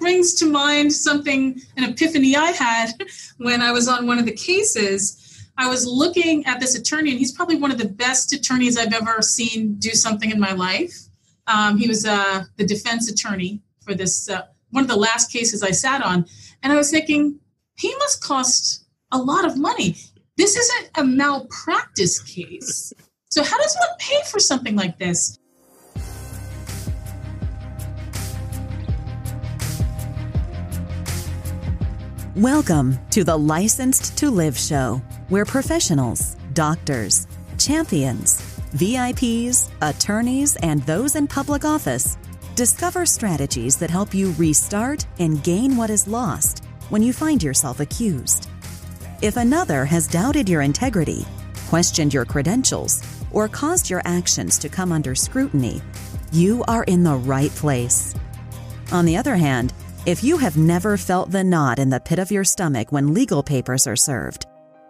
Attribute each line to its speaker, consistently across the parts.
Speaker 1: brings to mind an epiphany I had when I was on one of the cases. I was looking at this attorney, and he's probably one of the best attorneys I've ever seen do something in my life. He was the defense attorney for this, one of the last cases I sat on. And I was thinking, he must cost a lot of money. This isn't a malpractice case. So how does one pay for something like this?
Speaker 2: Welcome to the Licensed to Live show, where professionals, doctors, champions, VIPs, attorneys, and those in public office discover strategies that help you restart and gain what is lost when you find yourself accused. If another has doubted your integrity, questioned your credentials, or caused your actions to come under scrutiny, you are in the right place. On the other hand, if you have never felt the knot in the pit of your stomach when legal papers are served,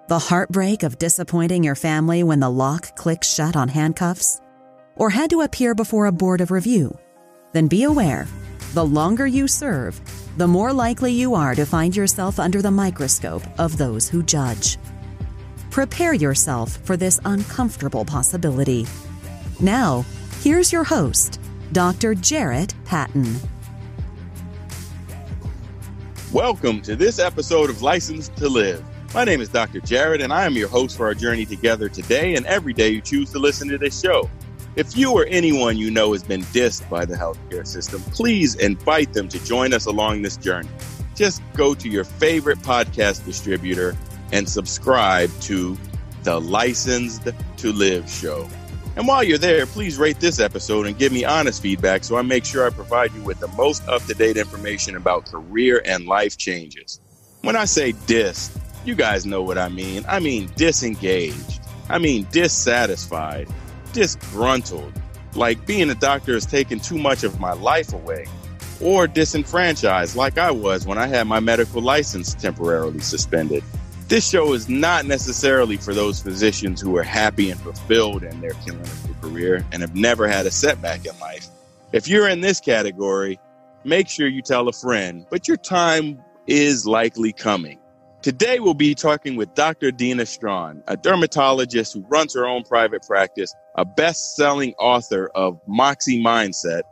Speaker 2: the heartbreak of disappointing your family when the lock clicks shut on handcuffs, or had to appear before a board of review, then be aware, the longer you serve, the more likely you are to find yourself under the microscope of those who judge. Prepare yourself for this uncomfortable possibility. Now, here's your host, Dr. Jarrett Patton.
Speaker 3: Welcome to this episode of Licensed to Live. My name is Dr. Jarrett, and I am your host for our journey together today and every day you choose to listen to this show. If you or anyone you know has been dissed by the healthcare system, please invite them to join us along this journey. Just go to your favorite podcast distributor and subscribe to the Licensed to Live show. And while you're there, please rate this episode and give me honest feedback so I make sure I provide you with the most up-to-date information about career and life changes. When I say dissed, you guys know what I mean. I mean disengaged. I mean dissatisfied. Disgruntled. Like being a doctor has taken too much of my life away. Or disenfranchised like I was when I had my medical license temporarily suspended. This show is not necessarily for those physicians who are happy and fulfilled in their clinical career and have never had a setback in life. If you're in this category, make sure you tell a friend, but your time is likely coming. Today, we'll be talking with Dr. Dina Strachan, a dermatologist who runs her own private practice, a best-selling author of Moxie Mindset,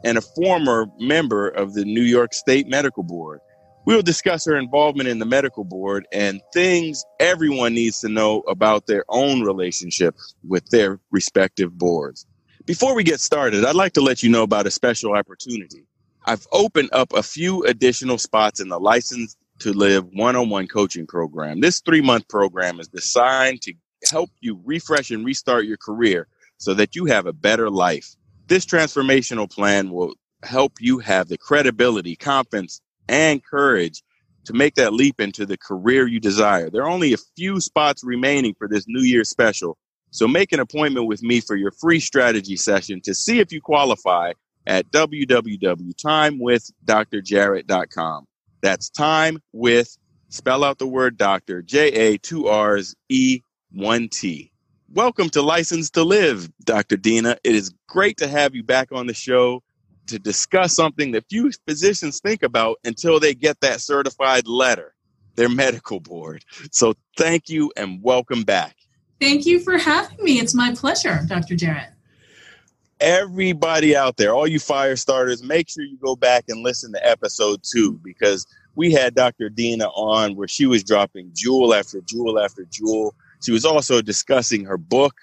Speaker 3: and a former member of the New York State Medical Board. We'll discuss her involvement in the medical board and things everyone needs to know about their own relationship with their respective boards. Before we get started, I'd like to let you know about a special opportunity. I've opened up a few additional spots in the Licensed to Live one-on-one coaching program. This 3-month program is designed to help you refresh and restart your career so that you have a better life. This transformational plan will help you have the credibility, confidence, and courage to make that leap into the career you desire. There are only a few spots remaining for this New Year's special, so make an appointment with me for your free strategy session to see if you qualify at www.timewithdrjarrett.com. That's time with, spell out the word doctor, J-A, 2 R's, E, 1 T. Welcome to Licensed to Live, Dr. Dina. It is great to have you back on the show to discuss something that few physicians think about until they get that certified letter, their medical board. So thank you and welcome back.
Speaker 1: Thank you for having me. It's my pleasure, Dr. Jarrett.
Speaker 3: Everybody out there, all you fire starters, make sure you go back and listen to episode 2 because we had Dr. Dina on where she was dropping jewel after jewel after jewel. She was also discussing her book,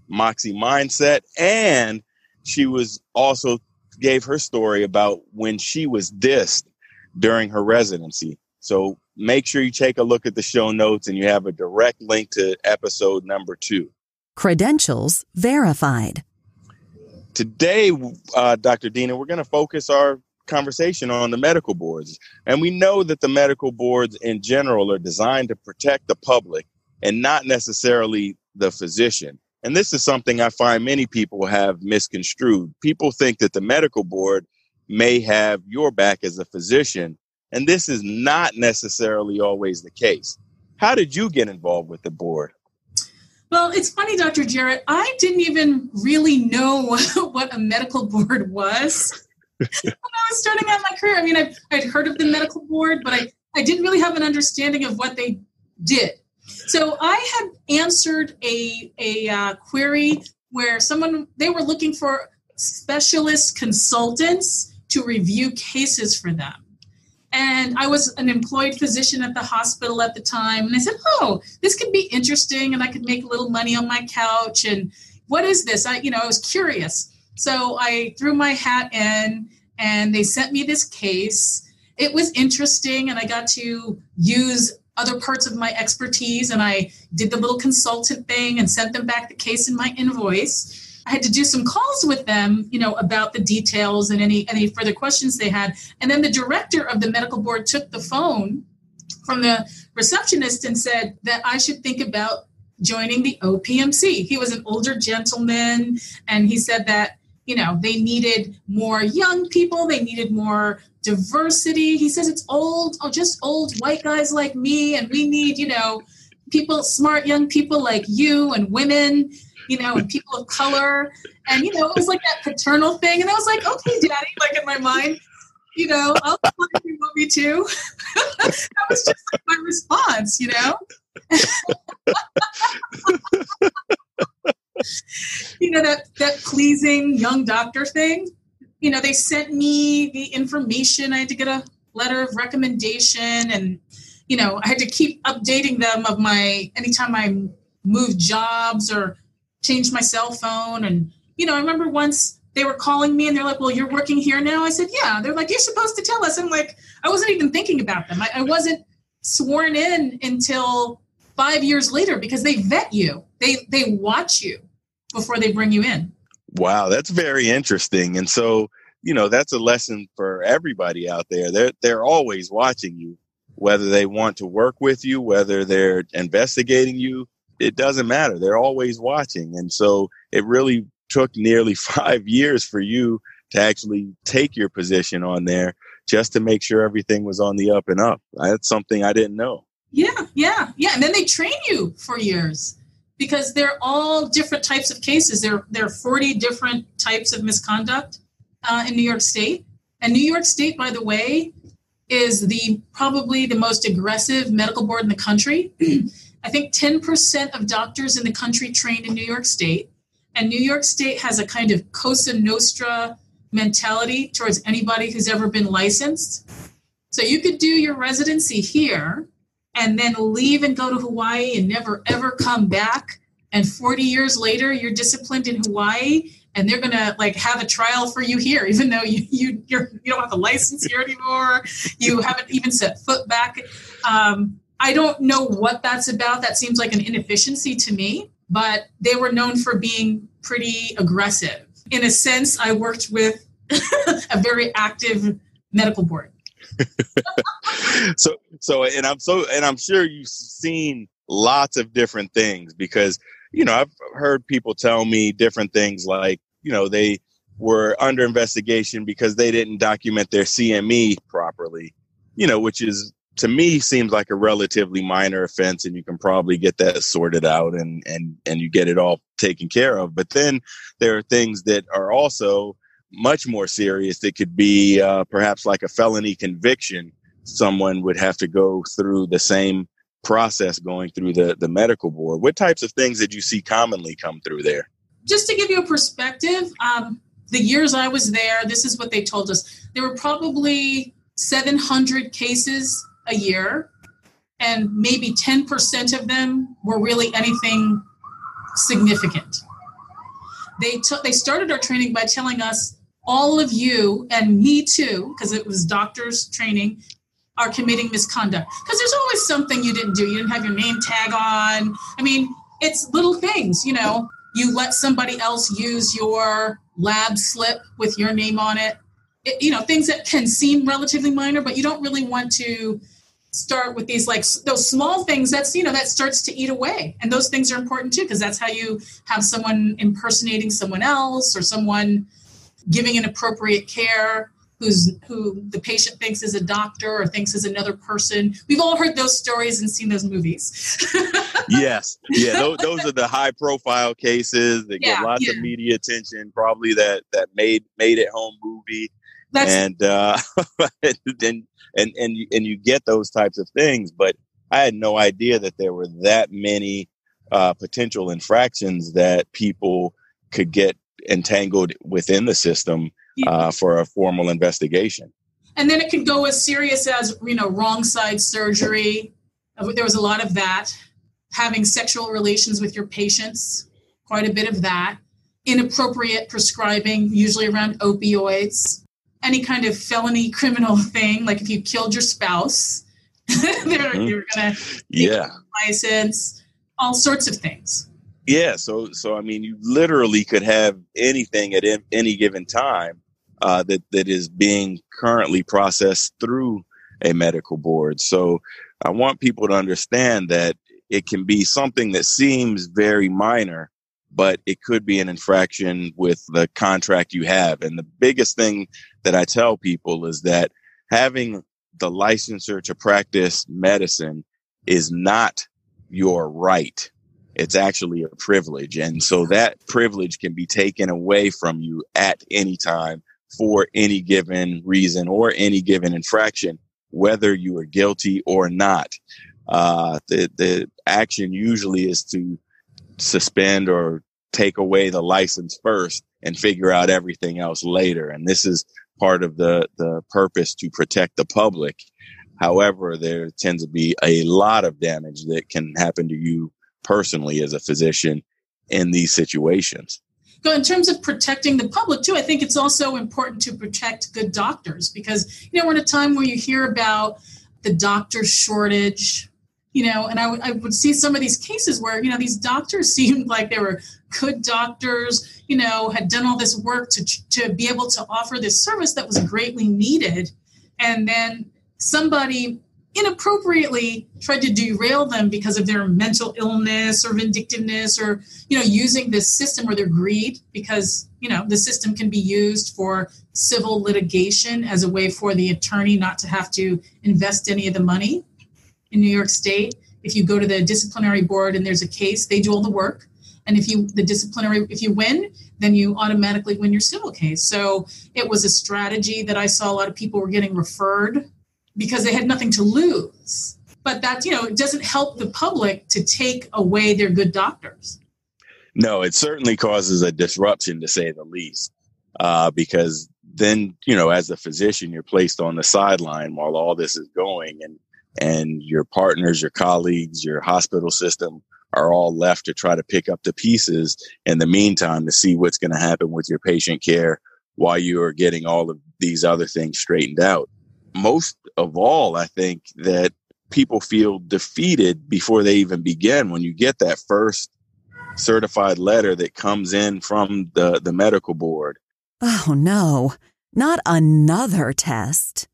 Speaker 3: Moxie Mindset, and she was also gave her story about when she was dissed during her residency. So make sure you take a look at the show notes and you have a direct link to episode number 2.
Speaker 2: Credentials verified.
Speaker 3: Today, Dr. Dina, we're going to focus our conversation on the medical boards. And we know that the medical boards in general are designed to protect the public and not necessarily the physician. And this is something I find many people have misconstrued. People think that the medical board may have your back as a physician, and this is not necessarily always the case. How did you get involved with the board?
Speaker 1: Well, it's funny, Dr. Jarrett. I didn't even really know what a medical board was when I was starting out my career. I mean, I'd heard of the medical board, but I didn't really have an understanding of what they did. So I had answered a query where they were looking for specialist consultants to review cases for them. And I was an employed physician at the hospital at the time. And I said, oh, this could be interesting and I could make a little money on my couch. And what is this? I was curious. So I threw my hat in and they sent me this case. It was interesting and I got to use other parts of my expertise, and I did the little consultant thing and sent them back the case and my invoice. I had to do some calls with them, about the details and any further questions they had. And then the director of the medical board took the phone from the receptionist and said that I should think about joining the OPMC. He was an older gentleman, and he said that, they needed more young people, they needed more diversity. He says it's just old white guys like me, and we need, people, smart young people like you, and women, and people of color. And, it was like that paternal thing. And I was like, okay, Daddy, like in my mind, I'll apply if you want me to. That was just like my response, that pleasing young doctor thing. They sent me the information. I had to get a letter of recommendation, and, I had to keep updating them of anytime I moved jobs or changed my cell phone. And, I remember once they were calling me and they're like, well, you're working here now? I said, yeah. They're like, you're supposed to tell us. I'm like, I wasn't even thinking about them. I wasn't sworn in until 5 years later because they vet you. They watch you before they bring you in.
Speaker 3: Wow, that's very interesting. And so, that's a lesson for everybody out there. They're always watching you, whether they want to work with you, whether they're investigating you. It doesn't matter. They're always watching. And so it really took nearly 5 years for you to actually take your position on there just to make sure everything was on the up and up. That's something I didn't know.
Speaker 1: Yeah. And then they train you for years because they're all different types of cases. There are 40 different types of misconduct in New York State. And New York State, by the way, is probably the most aggressive medical board in the country. I think 10% of doctors in the country trained in New York State. And New York State has a kind of Cosa Nostra mentality towards anybody who's ever been licensed. So you could do your residency here and then leave and go to Hawaii and never, ever come back. And 40 years later, you're disciplined in Hawaii, and they're going to have a trial for you here, even though you don't have a license here anymore. You haven't even set foot back. I don't know what that's about. That seems like an inefficiency to me, but they were known for being pretty aggressive. In a sense, I worked with a very active medical board. And I'm sure you've seen lots of different things because, I've heard people tell me different things like, they were under investigation because they didn't document their CME properly, which is, to me, seems like a relatively minor offense, and you can probably get that sorted out and you get it all taken care of. But then there are things that are also much more serious that could be perhaps like a felony conviction. Someone would have to go through the same process going through the medical board. What types of things did you see commonly come through there? Just to give you a perspective, the years I was there, this is what they told us. There were probably 700 cases a year, and maybe 10% of them were really anything significant. They started our training by telling us, all of you, and me too, because it was doctors training, are committing misconduct. Because there's always something you didn't do. You didn't have your name tag on. I mean, it's little things, You let somebody else use your lab slip with your name on it. Things that can seem relatively minor, but you don't really want to start with these those small things that starts to eat away. And those things are important too, because that's how you have someone impersonating someone else or someone giving inappropriate care who the patient thinks is a doctor or thinks is another person. We've all heard those stories and seen those movies.
Speaker 3: Yes. Yeah. Those are the high profile cases that get lots of media attention, probably that made it home movie.
Speaker 1: That's
Speaker 3: and and you get those types of things. But I had no idea that there were that many potential infractions that people could get entangled within the system for a formal investigation.
Speaker 1: And then it can go as serious as, wrong side surgery. There was a lot of that. Having sexual relations with your patients, quite a bit of that. Inappropriate prescribing, usually around opioids. Any kind of felony criminal thing, like if you killed your spouse, you're going to take a license, all sorts of things.
Speaker 3: Yeah, so I mean, you literally could have anything at any given time that is being currently processed through a medical board. So I want people to understand that it can be something that seems very minor, but it could be an infraction with the contract you have. And the biggest thing that I tell people is that having the licensure to practice medicine is not your right. It's actually a privilege. And so that privilege can be taken away from you at any time for any given reason or any given infraction, whether you are guilty or not. The action usually is to suspend or take away the license first and figure out everything else later. And this is part of the purpose to protect the public. However, there tends to be a lot of damage that can happen to you personally as a physician in these situations.
Speaker 1: So in terms of protecting the public too, I think it's also important to protect good doctors because, we're in a time where you hear about the doctor shortage, and I would see some of these cases where, these doctors seemed like they were good doctors, had done all this work to be able to offer this service that was greatly needed. And then somebody inappropriately tried to derail them because of their mental illness or vindictiveness or, using this system or their greed because, the system can be used for civil litigation as a way for the attorney not to have to invest any of the money. In New York State, if you go to the disciplinary board and there's a case, they do all the work. And if you win, then you automatically win your civil case. So it was a strategy that I saw a lot of people were getting referred because they had nothing to lose. But that, it doesn't help the public to take away their good doctors.
Speaker 3: No, it certainly causes a disruption, to say the least, because then, as a physician, you're placed on the sideline while all this is going, and your partners, your colleagues, your hospital system are all left to try to pick up the pieces in the meantime to see what's going to happen with your patient care while you are getting all of these other things straightened out. Most of all, I think that people feel defeated before they even begin. When you get that first certified letter that comes in from the medical board.
Speaker 2: Oh, no, not another test.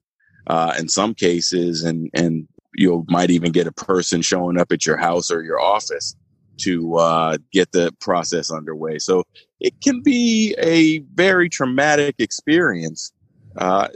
Speaker 3: In some cases, and you might even get a person showing up at your house or your office to get the process underway. So it can be a very traumatic experience.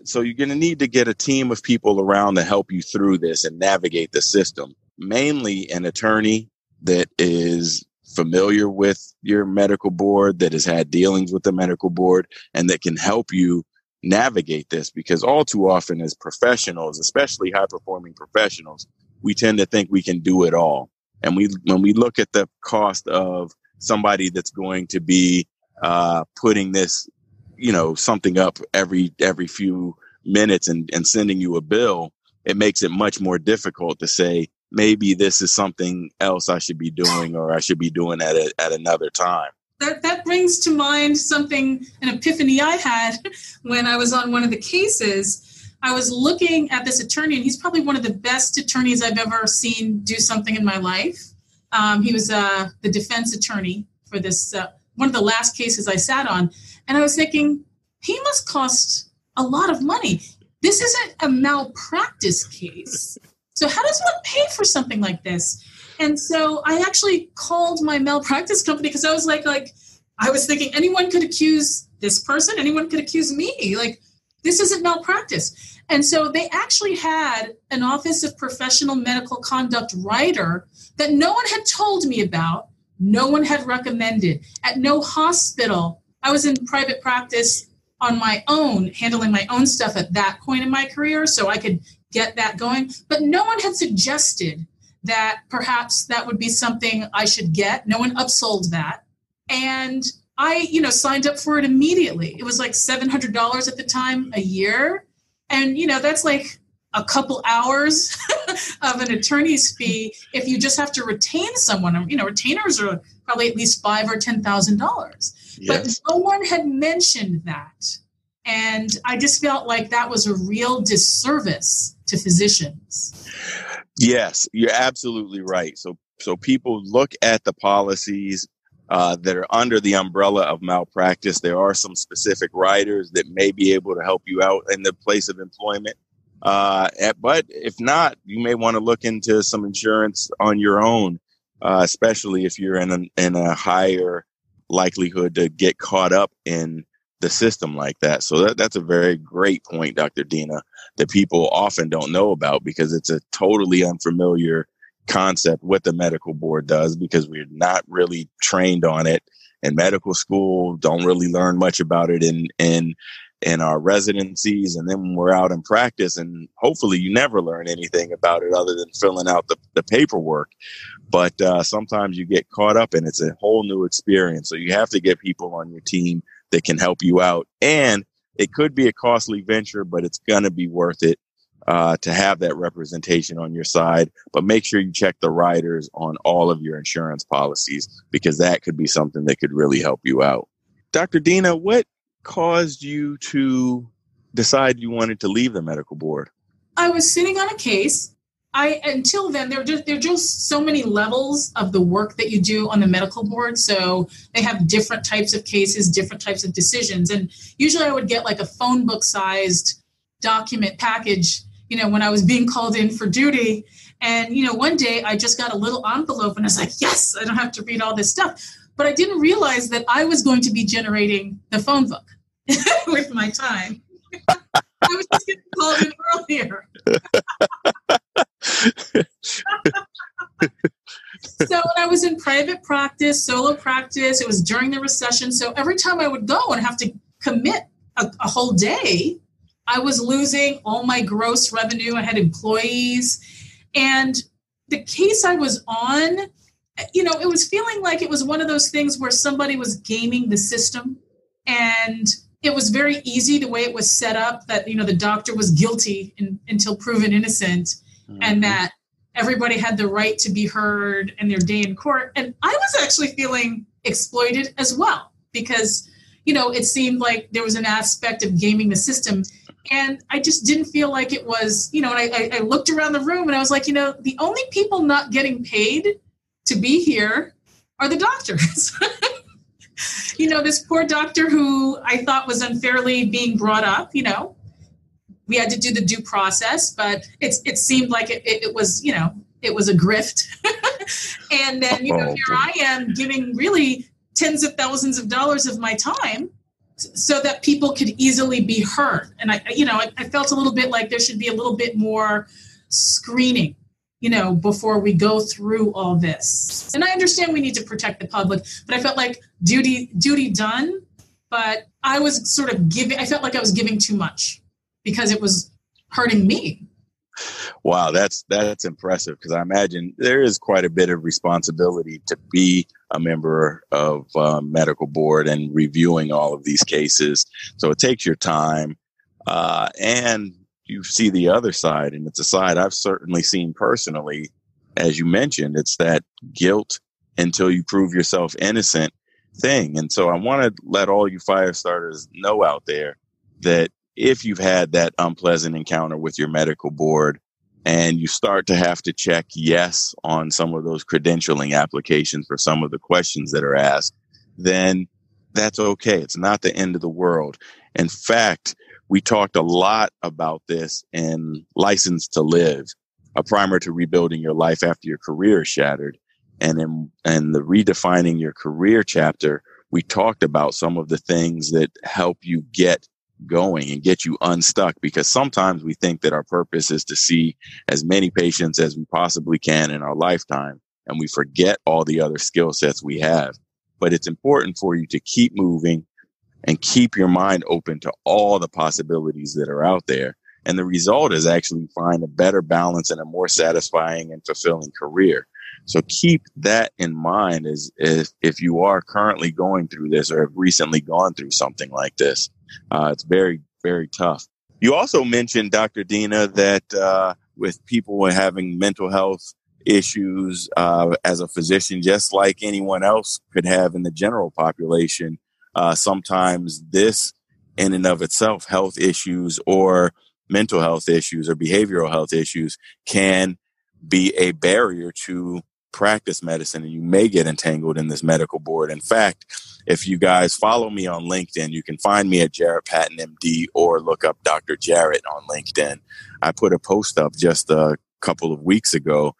Speaker 3: So you're going to need to get a team of people around to help you through this and navigate the system. Mainly an attorney that is familiar with your medical board, that has had dealings with the medical board, and that can help you navigate this, because all too often as professionals, especially high-performing professionals, we tend to think we can do it all. And when we look at the cost of somebody that's going to be putting this, something up every few minutes and sending you a bill, it makes it much more difficult to say, maybe this is something else I should be doing, or I should be doing at another time.
Speaker 1: That brings to mind an epiphany I had when I was on one of the cases. I was looking at this attorney, and he's probably one of the best attorneys I've ever seen do something in my life. He was the defense attorney for this, one of the last cases I sat on. And I was thinking, he must cost a lot of money. This isn't a malpractice case. So how does one pay for something like this? And so I actually called my malpractice company because I was like I was thinking anyone could accuse this person, anyone could accuse me. Like, this isn't malpractice. And so they actually had an Office of Professional Medical Conduct writer that no one had told me about, no one had recommended. At no hospital, I was in private practice on my own, handling my own stuff at that point in my career so I could get that going. But no one had suggested that perhaps that would be something I should get. No one upsold that. And I, signed up for it immediately. It was like $700 at the time a year. And, that's like a couple hours of an attorney's fee if you just have to retain someone. Retainers are probably at least $5,000 or $10,000. Yes. But no one had mentioned that. And I just felt like that was a real disservice to physicians.
Speaker 3: Yes, you're absolutely right. So people look at the policies that are under the umbrella of malpractice. There are some specific riders that may be able to help you out in the place of employment. But if not, you may want to look into some insurance on your own, especially if you're in a higher likelihood to get caught up in the system like that. So that's a very great point, Dr. Dina, that people often don't know about because it's a totally unfamiliar concept what the medical board does because we're not really trained on it in medical school, don't really learn much about it in our residencies. And then when we're out in practice, and hopefully you never learn anything about it other than filling out the paperwork. But sometimes you get caught up and it's a whole new experience. So you have to get people on your team that can help you out. And it could be a costly venture, but it's going to be worth it to have that representation on your side. But make sure you check the riders on all of your insurance policies because that could be something that could really help you out. Dr. Dina, what caused you to decide you wanted to leave the medical board?
Speaker 1: I was sitting on a case. Until then, there are just so many levels of the work that you do on the medical board. So they have different types of cases, different types of decisions. And usually I would get like a phone book sized document package, when I was being called in for duty. And, one day I just got a little envelope and I was like, yes, I don't have to read all this stuff. But I didn't realize that I was going to be generating the phone book with my time. I was just getting called in earlier. So when I was in private practice, solo practice, it was during the recession. So every time I would go and have to commit a whole day, I was losing all my gross revenue. I had employees. And the case I was on, it was feeling like it was one of those things where somebody was gaming the system. And it was very easy the way it was set up that, the doctor was guilty until proven innocent. Mm-hmm. And that everybody had the right to be heard and their day in court. And I was actually feeling exploited as well because, it seemed like there was an aspect of gaming the system. And I just didn't feel like it was, and I looked around the room and I was like, the only people not getting paid to be here are the doctors. This poor doctor who I thought was unfairly being brought up, we had to do the due process, but it seemed like it was, it was a grift. And then, here I am giving really tens of thousands of dollars of my time so that people could easily be heard. And I felt a little bit like there should be a little bit more screening, before we go through all this. And I understand we need to protect the public, but I felt like duty done, but I was sort of I felt like I was giving too much because it was hurting me.
Speaker 3: Wow, that's impressive because I imagine there is quite a bit of responsibility to be a member of medical board and reviewing all of these cases. So it takes your time and you see the other side, and it's a side I've certainly seen personally. As you mentioned, it's that guilt until you prove yourself innocent thing. And so I want to let all you fire starters know out there that if you've had that unpleasant encounter with your medical board and you start to have to check yes on some of those credentialing applications for some of the questions that are asked, then that's okay. It's not the end of the world. In fact, we talked a lot about this in License to Live, a primer to rebuilding your life after your career is shattered. And in the redefining your career chapter, we talked about some of the things that help you get going and get you unstuck, because sometimes we think that our purpose is to see as many patients as we possibly can in our lifetime, and we forget all the other skill sets we have. But it's important for you to keep moving, and keep your mind open to all the possibilities that are out there. And the result is actually find a better balance and a more satisfying and fulfilling career. So keep that in mind as if you are currently going through this or have recently gone through something like this. It's very, very tough. You also mentioned, Dr. Dina, that with people having mental health issues as a physician, just like anyone else could have in the general population, sometimes this in and of itself, health issues or mental health issues or behavioral health issues can be a barrier to practice medicine, and you may get entangled in this medical board. In fact, if you guys follow me on LinkedIn, you can find me at Jarrett Patton MD or look up Dr. Jarrett on LinkedIn. I put a post up just a couple of weeks ago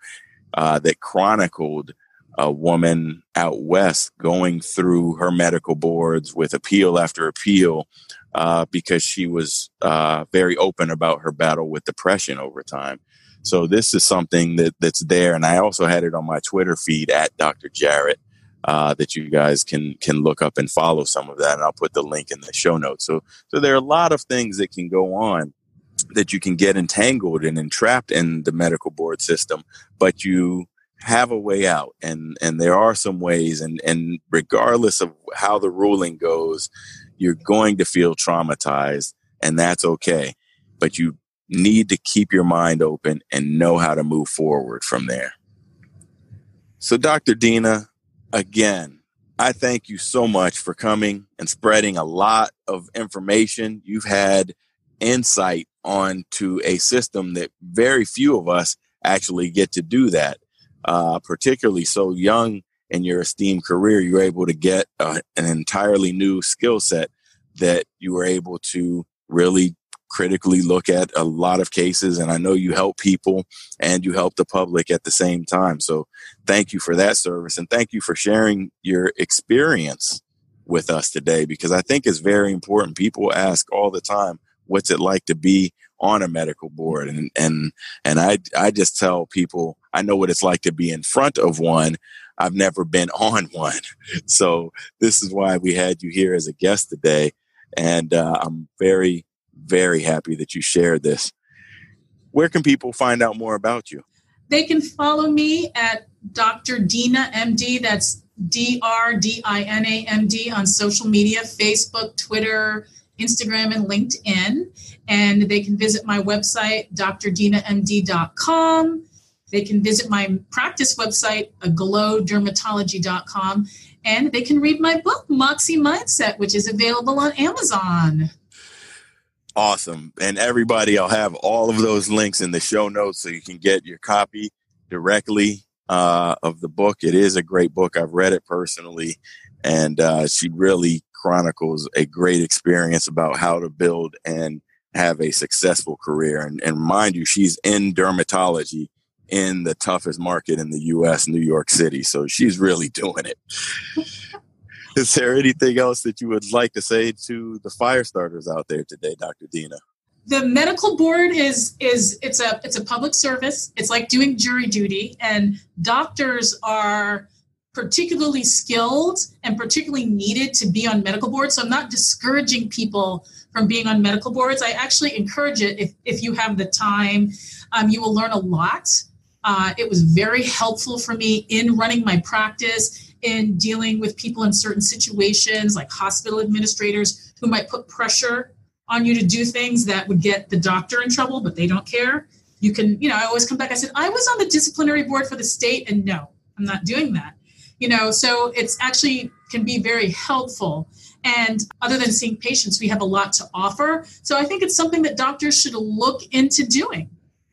Speaker 3: that chronicled a woman out west going through her medical boards with appeal after appeal because she was very open about her battle with depression over time. So this is something that's there. And I also had it on my Twitter feed at Dr. Jarrett that you guys can look up and follow some of that. And I'll put the link in the show notes. So there are a lot of things that can go on that you can get entangled and entrapped in the medical board system, but you have a way out. And there are some ways. And regardless of how the ruling goes, you're going to feel traumatized, and that's okay. But you need to keep your mind open and know how to move forward from there. So Dr. Dina, again, I thank you so much for coming and spreading a lot of information. You've had insight onto a system that very few of us actually get to do that, particularly so young in your esteemed career. You're able to get an entirely new skill set that you were able to really critically look at a lot of cases. And I know you help people and you help the public at the same time. So thank you for that service. And thank you for sharing your experience with us today, because I think it's very important. People ask all the time, what's it like to be on a medical board? And I just tell people, I know what it's like to be in front of one. I've never been on one. So this is why we had you here as a guest today. And I'm very, very happy that you shared this. Where can people find out more about you?
Speaker 1: They can follow me at Dr. Dina MD. That's DRDINA MD on social media, Facebook, Twitter, Instagram, and LinkedIn. And they can visit my website, drdinamd.com. They can visit my practice website, aglowdermatology.com. And they can read my book, Moxie Mindset, which is available on Amazon.
Speaker 3: Awesome. And everybody, I'll have all of those links in the show notes so you can get your copy directly of the book. It is a great book. I've read it personally, and she really chronicles a great experience about how to build and have a successful career. And mind you, she's in dermatology in the toughest market in the U.S., New York City. So she's really doing it. Is there anything else that you would like to say to the fire starters out there today, Dr. Dina?
Speaker 1: The medical board it's a public service. It's like doing jury duty, and doctors are particularly skilled and particularly needed to be on medical boards. So I'm not discouraging people from being on medical boards. I actually encourage it if you have the time. You will learn a lot. It was very helpful for me in running my practice, in dealing with people in certain situations like hospital administrators who might put pressure on you to do things that would get the doctor in trouble, but they don't care. You can, I always come back. I said, I was on the disciplinary board for the state, and no, I'm not doing that. So it's actually can be very helpful. And other than seeing patients, we have a lot to offer. So I think it's something that doctors should look into doing.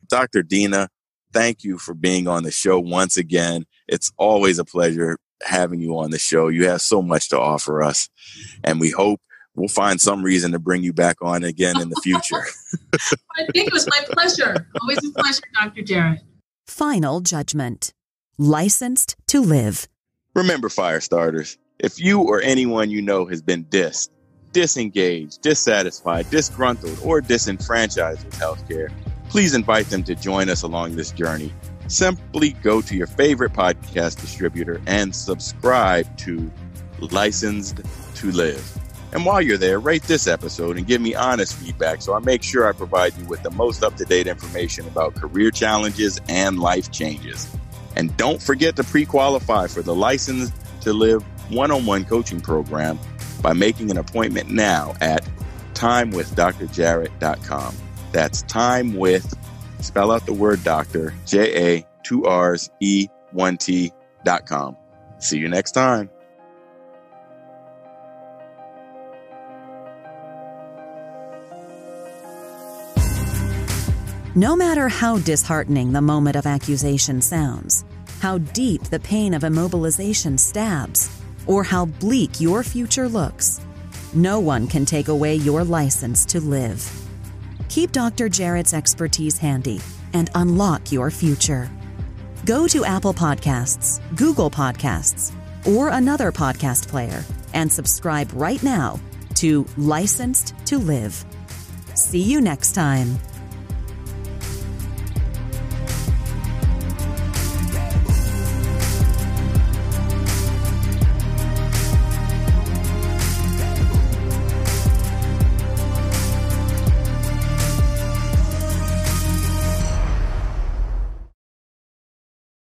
Speaker 3: Dr. Dina, thank you for being on the show once again. It's always a pleasure having you on the show. You have so much to offer us, and we hope we'll find some reason to bring you back on again in the future.
Speaker 1: I think it was my pleasure. Always a pleasure, Dr. Jarrett.
Speaker 2: Final judgment. Licensed to live.
Speaker 3: Remember, fire starters, if you or anyone you know has been disengaged, dissatisfied, disgruntled, or disenfranchised with healthcare, please invite them to join us along this journey. Simply go to your favorite podcast distributor and subscribe to Licensed to Live. And while you're there, rate this episode and give me honest feedback so I make sure I provide you with the most up-to-date information about career challenges and life changes. And don't forget to pre-qualify for the License to Live one-on-one coaching program by making an appointment now at timewithdrjarrett.com. That's time with, spell out the word doctor, J-A, 2 R's, E, 1 T.com. See you next time.
Speaker 2: No matter how disheartening the moment of accusation sounds, how deep the pain of immobilization stabs, or how bleak your future looks, no one can take away your license to live. Keep Dr. Jarrett's expertise handy and unlock your future. Go to Apple Podcasts, Google Podcasts, or another podcast player and subscribe right now to Licensed to Live. See you next time.